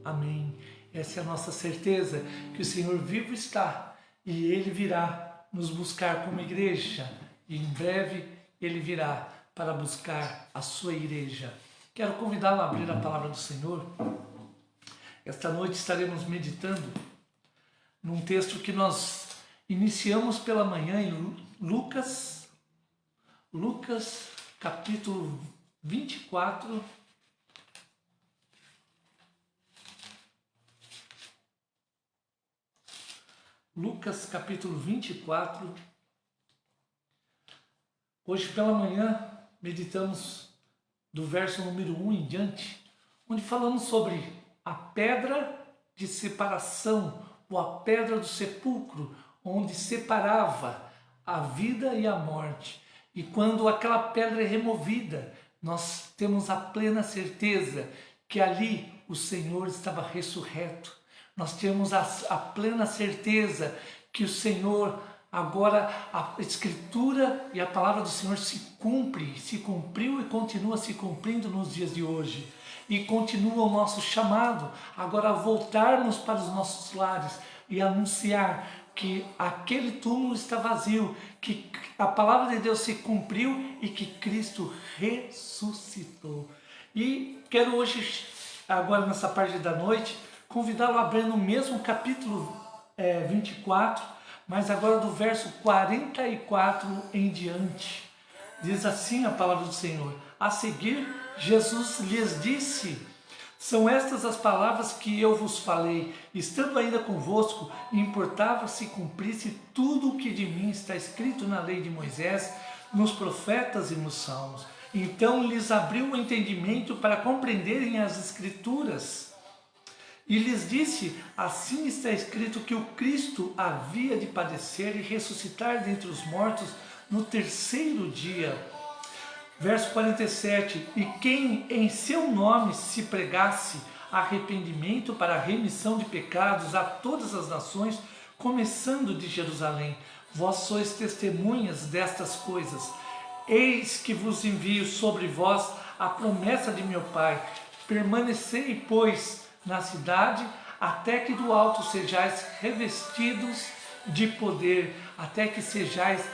Amém. Essa é a nossa certeza, que o Senhor vivo está e Ele virá nos buscar como igreja. E em breve Ele virá para buscar a sua igreja. Quero convidá-lo a abrir a palavra do Senhor. Esta noite estaremos meditando num texto que nós iniciamos pela manhã em Lucas capítulo 24. Lucas capítulo 24. Hoje pela manhã meditamos do verso número 1 em diante, onde falamos sobre a pedra de separação, ou a pedra do sepulcro, onde separava a vida e a morte. E quando aquela pedra é removida, nós temos a plena certeza que ali o Senhor estava ressurreto. Nós temos a plena certeza que o Senhor, agora a Escritura e a palavra do Senhor se cumpriu e continua se cumprindo nos dias de hoje. E continua o nosso chamado agora a voltarmos para os nossos lares e anunciar que aquele túmulo está vazio, que a palavra de Deus se cumpriu e que Cristo ressuscitou. E quero hoje, agora nessa parte da noite, convidá-lo a abrir no mesmo capítulo 24, mas agora do verso 44 em diante. Diz assim a palavra do Senhor: a seguir, Jesus lhes disse: são estas as palavras que eu vos falei, estando ainda convosco, importava se cumprisse tudo o que de mim está escrito na lei de Moisés, nos profetas e nos salmos. Então lhes abriu o entendimento para compreenderem as Escrituras. E lhes disse: assim está escrito que o Cristo havia de padecer e ressuscitar dentre os mortos no terceiro dia. Verso 47, e quem em seu nome se pregasse arrependimento para a remissão de pecados a todas as nações, começando de Jerusalém. Vós sois testemunhas destas coisas. Eis que vos envio sobre vós a promessa de meu Pai. Permanecei, pois, na cidade, até que do alto sejais revestidos de poder. Até que sejais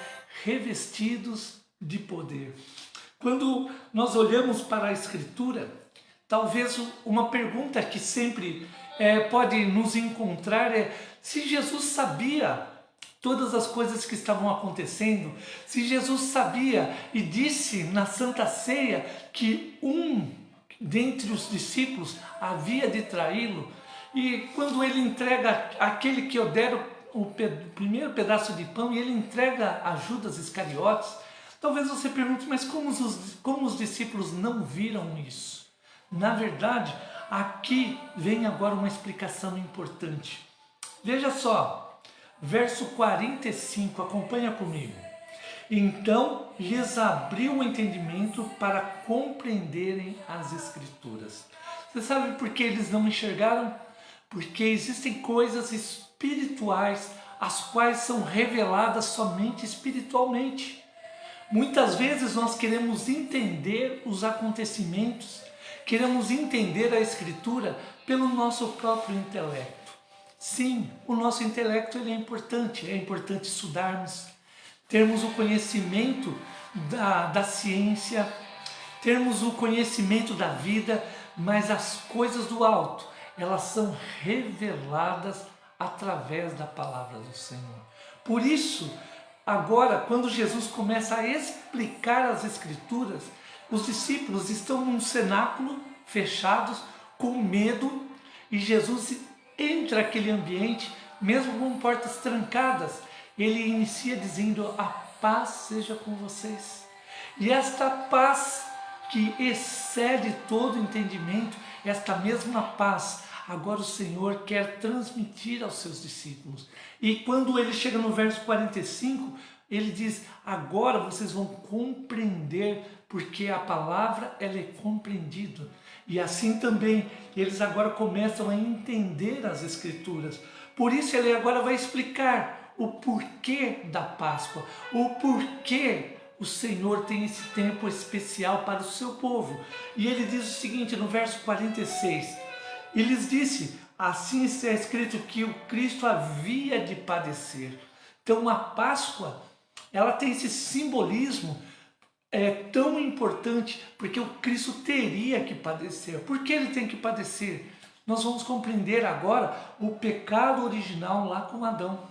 revestidos de poder. Quando nós olhamos para a Escritura, talvez uma pergunta que sempre pode nos encontrar é se Jesus sabia todas as coisas que estavam acontecendo, se Jesus sabia e disse na Santa Ceia que um dentre os discípulos havia de traí-lo, e quando ele entrega aquele que eu der o primeiro pedaço de pão e ele entrega a Judas Iscariotes, talvez você pergunte, mas como os discípulos não viram isso? Na verdade, aqui vem agora uma explicação importante. Veja só, verso 45, acompanha comigo. Então lhes abriu o entendimento para compreenderem as Escrituras. Você sabe por que eles não enxergaram? Porque existem coisas espirituais as quais são reveladas somente espiritualmente. Muitas vezes nós queremos entender os acontecimentos, queremos entender a Escritura pelo nosso próprio intelecto. Sim, o nosso intelecto ele é importante estudarmos, termos o conhecimento da ciência, termos o conhecimento da vida, mas as coisas do alto, elas são reveladas através da palavra do Senhor. Por isso, agora, quando Jesus começa a explicar as Escrituras, os discípulos estão num cenáculo, fechados, com medo, e Jesus entra naquele ambiente, mesmo com portas trancadas, ele inicia dizendo: a paz seja com vocês. E esta paz que excede todo entendimento, esta mesma paz, agora o Senhor quer transmitir aos seus discípulos. E quando ele chega no verso 45, ele diz: agora vocês vão compreender, porque a palavra ela é compreendida. E assim também, eles agora começam a entender as Escrituras. Por isso ele agora vai explicar o porquê da Páscoa, o porquê o Senhor tem esse tempo especial para o seu povo. E ele diz o seguinte no verso 46, e lhes disse: assim está escrito que o Cristo havia de padecer. Então a Páscoa, ela tem esse simbolismo tão importante, porque o Cristo teria que padecer. Por que ele tem que padecer? Nós vamos compreender agora o pecado original lá com Adão.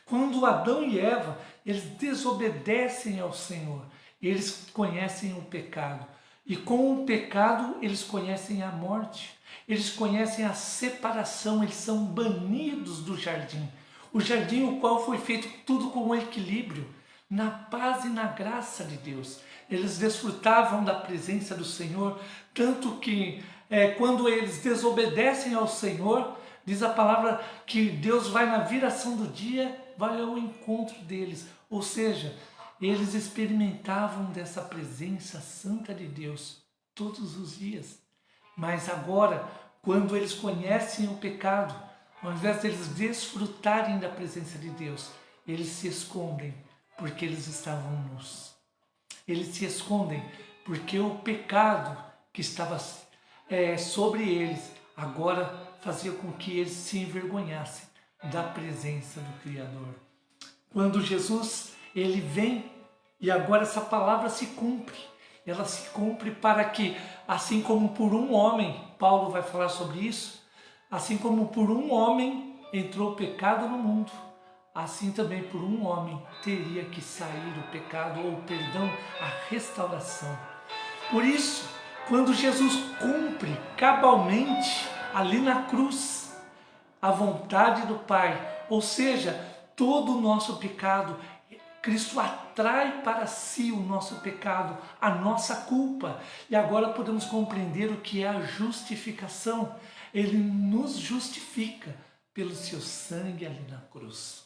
Quando Adão e Eva, eles desobedecem ao Senhor, eles conhecem o pecado. E com o pecado, eles conhecem a morte. Eles conhecem a separação, eles são banidos do jardim. O jardim o qual foi feito tudo com equilíbrio, na paz e na graça de Deus. Eles desfrutavam da presença do Senhor, tanto que quando eles desobedecem ao Senhor, diz a palavra que Deus vai na viração do dia, vai ao encontro deles. Ou seja, eles experimentavam dessa presença santa de Deus todos os dias. Mas agora, quando eles conhecem o pecado, ao invés de eles desfrutarem da presença de Deus, eles se escondem porque eles estavam nus. Eles se escondem porque o pecado que estava sobre eles agora fazia com que eles se envergonhassem da presença do Criador. Quando Jesus ele vem e agora essa palavra se cumpre. Ela se cumpre para que, assim como por um homem, Paulo vai falar sobre isso, assim como por um homem entrou o pecado no mundo, assim também por um homem teria que sair o pecado, ou perdão, a restauração. Por isso, quando Jesus cumpre cabalmente ali na cruz a vontade do Pai, ou seja, todo o nosso pecado, Cristo atrai para si o nosso pecado, a nossa culpa. E agora podemos compreender o que é a justificação. Ele nos justifica pelo seu sangue ali na cruz.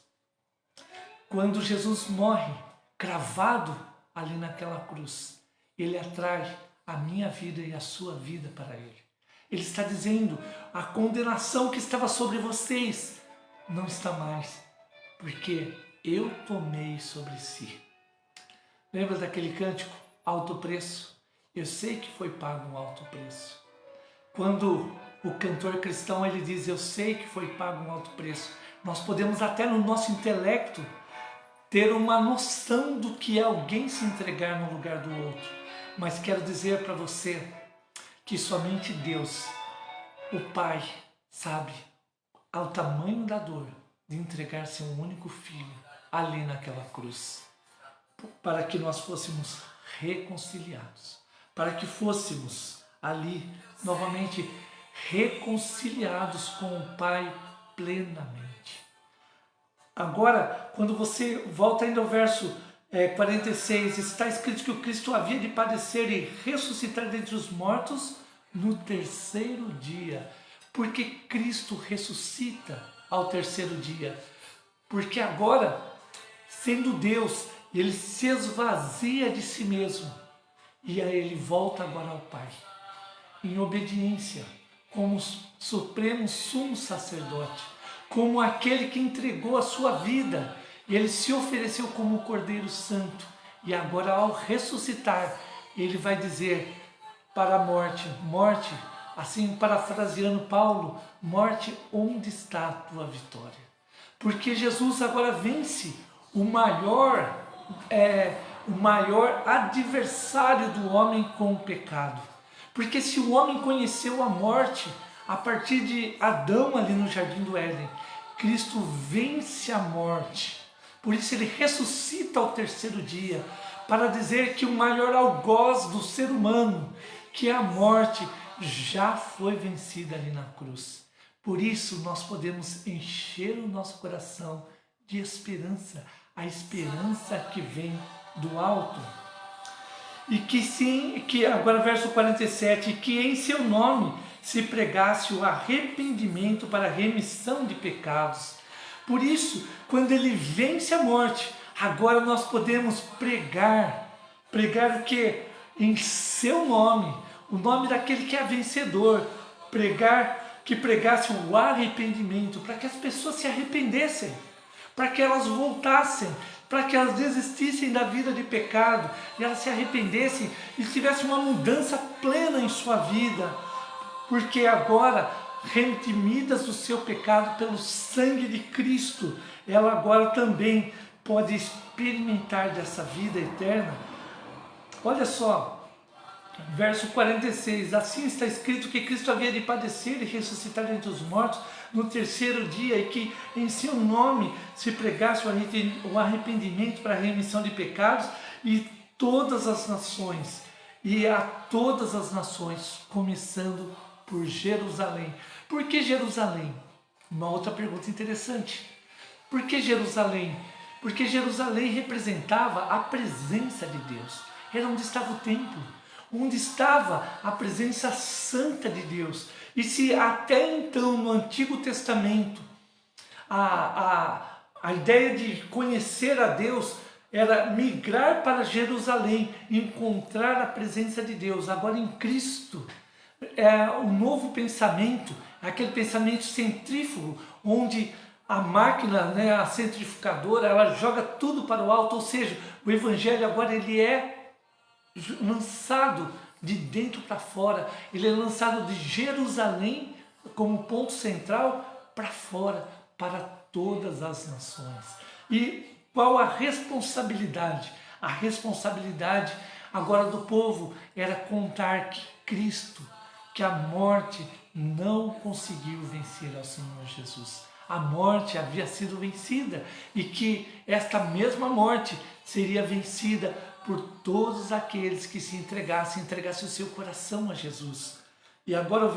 Quando Jesus morre, cravado ali naquela cruz, ele atrai a minha vida e a sua vida para ele. Ele está dizendo: a condenação que estava sobre vocês não está mais, porque eu tomei sobre si. Lembra daquele cântico, Alto Preço? Eu sei que foi pago um alto preço. Quando o cantor cristão ele diz: eu sei que foi pago um alto preço, nós podemos até no nosso intelecto ter uma noção do que é alguém se entregar no lugar do outro. Mas quero dizer para você que somente Deus, o Pai, sabe ao tamanho da dor de entregar seu único filho ali naquela cruz, para que nós fôssemos reconciliados, para que fôssemos ali novamente reconciliados com o Pai plenamente. Agora, quando você volta ainda ao verso 46, está escrito que o Cristo havia de padecer e ressuscitar dentre os mortos no terceiro dia. Por que Cristo ressuscita ao terceiro dia? Porque agora, sendo Deus, ele se esvazia de si mesmo e aí ele volta agora ao Pai, em obediência, como supremo sumo sacerdote, como aquele que entregou a sua vida, e ele se ofereceu como o Cordeiro Santo. E agora, ao ressuscitar, ele vai dizer para a morte: morte, assim parafraseando Paulo, morte, onde está a tua vitória? Porque Jesus agora vence o maior adversário do homem com o pecado. Porque se o homem conheceu a morte a partir de Adão ali no Jardim do Éden, Cristo vence a morte. Por isso ele ressuscita ao terceiro dia, para dizer que o maior algoz do ser humano, que é a morte, já foi vencida ali na cruz. Por isso nós podemos encher o nosso coração de esperança, a esperança que vem do alto. E que agora verso 47, que em seu nome se pregasse o arrependimento para a remissão de pecados. Por isso, quando ele vence a morte, agora nós podemos pregar o que? Em seu nome, o nome daquele que é vencedor, que pregasse o arrependimento, para que as pessoas se arrependessem, para que elas voltassem, para que elas desistissem da vida de pecado, e elas se arrependessem e tivessem uma mudança plena em sua vida, porque agora redimidas do seu pecado pelo sangue de Cristo, ela agora também pode experimentar dessa vida eterna. Olha só, verso 46, assim está escrito que Cristo havia de padecer e ressuscitar entre os mortos no terceiro dia, e que em seu nome se pregasse o arrependimento para a remissão de pecados, e todas as nações, e a todas as nações, começando por Jerusalém. Por que Jerusalém? Uma outra pergunta interessante. Por que Jerusalém? Porque Jerusalém representava a presença de Deus. Era onde estava o templo, onde estava a presença santa de Deus. E se até então, no Antigo Testamento, a ideia de conhecer a Deus era migrar para Jerusalém, encontrar a presença de Deus. Agora em Cristo, o novo pensamento, aquele pensamento centrífugo, onde a máquina, a centrifugadora, ela joga tudo para o alto, ou seja, o Evangelho agora ele é lançado de dentro para fora, ele é lançado de Jerusalém como ponto central para fora, para todas as nações. E qual a responsabilidade? A responsabilidade agora do povo era contar que Cristo, que a morte não conseguiu vencer ao Senhor Jesus. A morte havia sido vencida e que esta mesma morte seria vencida por todos aqueles que se entregassem o seu coração a Jesus. E agora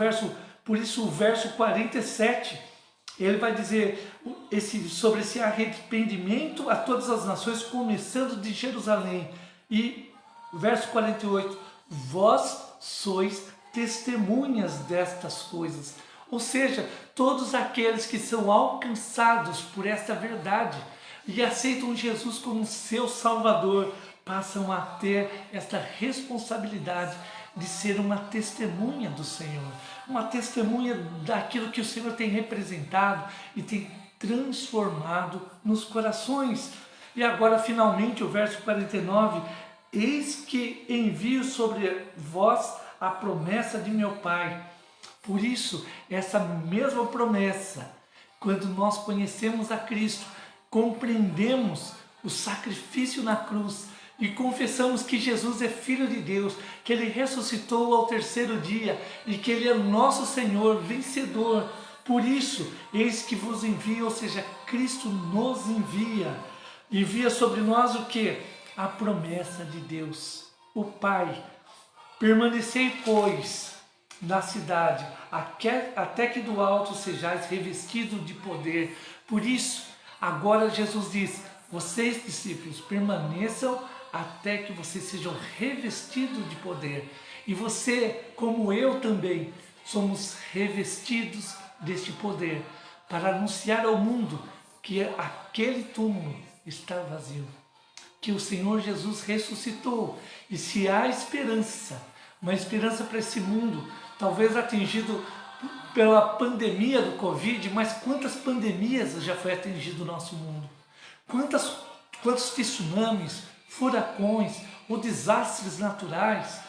por isso o verso 47, ele vai dizer sobre esse arrependimento a todas as nações, começando de Jerusalém. E verso 48, vós sois testemunhas destas coisas. Ou seja, todos aqueles que são alcançados por esta verdade e aceitam Jesus como seu Salvador, passam a ter esta responsabilidade de ser uma testemunha do Senhor, uma testemunha daquilo que o Senhor tem representado e tem transformado nos corações. E agora finalmente o verso 49, eis que envio sobre vós a promessa de meu Pai. Por isso, essa mesma promessa, quando nós conhecemos a Cristo, compreendemos o sacrifício na cruz e confessamos que Jesus é Filho de Deus, que Ele ressuscitou ao terceiro dia e que Ele é nosso Senhor, vencedor. Por isso, eis que vos envio, ou seja, Cristo nos envia sobre nós o que? A promessa de Deus, o Pai. Permanecei, pois, na cidade, até que do alto sejais revestidos de poder. Por isso, agora Jesus diz, vocês discípulos, permaneçam até que vocês sejam revestidos de poder. E você, como eu também, somos revestidos deste poder para anunciar ao mundo que aquele túmulo está vazio, que o Senhor Jesus ressuscitou. E se há esperança, uma esperança para esse mundo, talvez atingido pela pandemia do Covid, mas quantas pandemias já foi atingido o nosso mundo? Quantos tsunamis, furacões ou desastres naturais,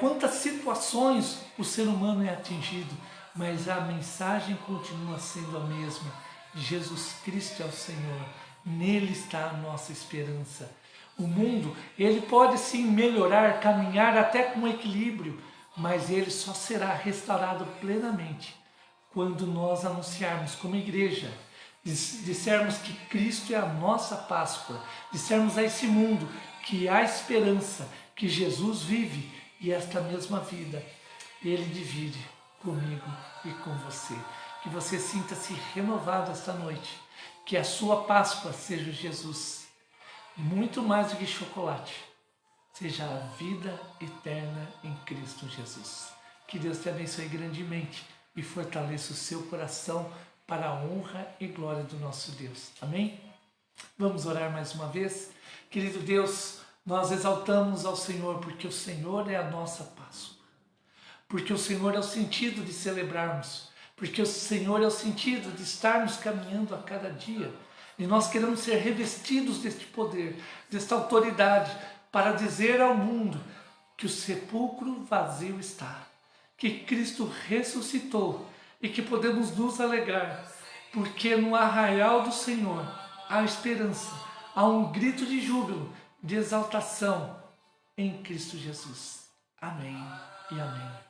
quantas situações o ser humano é atingido, mas a mensagem continua sendo a mesma. Jesus Cristo é o Senhor, nele está a nossa esperança. O mundo, ele pode sim melhorar, caminhar até com equilíbrio, mas ele só será restaurado plenamente quando nós anunciarmos como igreja, dissermos que Cristo é a nossa Páscoa, dissermos a esse mundo que há esperança, que Jesus vive e esta mesma vida Ele divide comigo e com você. Que você sinta-se renovado esta noite, que a sua Páscoa seja Jesus, muito mais do que chocolate, seja a vida eterna em Cristo Jesus. Que Deus te abençoe grandemente e fortaleça o seu coração para a honra e glória do nosso Deus. Amém? Vamos orar mais uma vez? Querido Deus, nós exaltamos ao Senhor porque o Senhor é a nossa Páscoa, porque o Senhor é o sentido de celebrarmos, porque o Senhor é o sentido de estarmos caminhando a cada dia. E nós queremos ser revestidos deste poder, desta autoridade, para dizer ao mundo que o sepulcro vazio está, que Cristo ressuscitou e que podemos nos alegrar, porque no arraial do Senhor há esperança, há um grito de júbilo, de exaltação em Cristo Jesus. Amém e amém.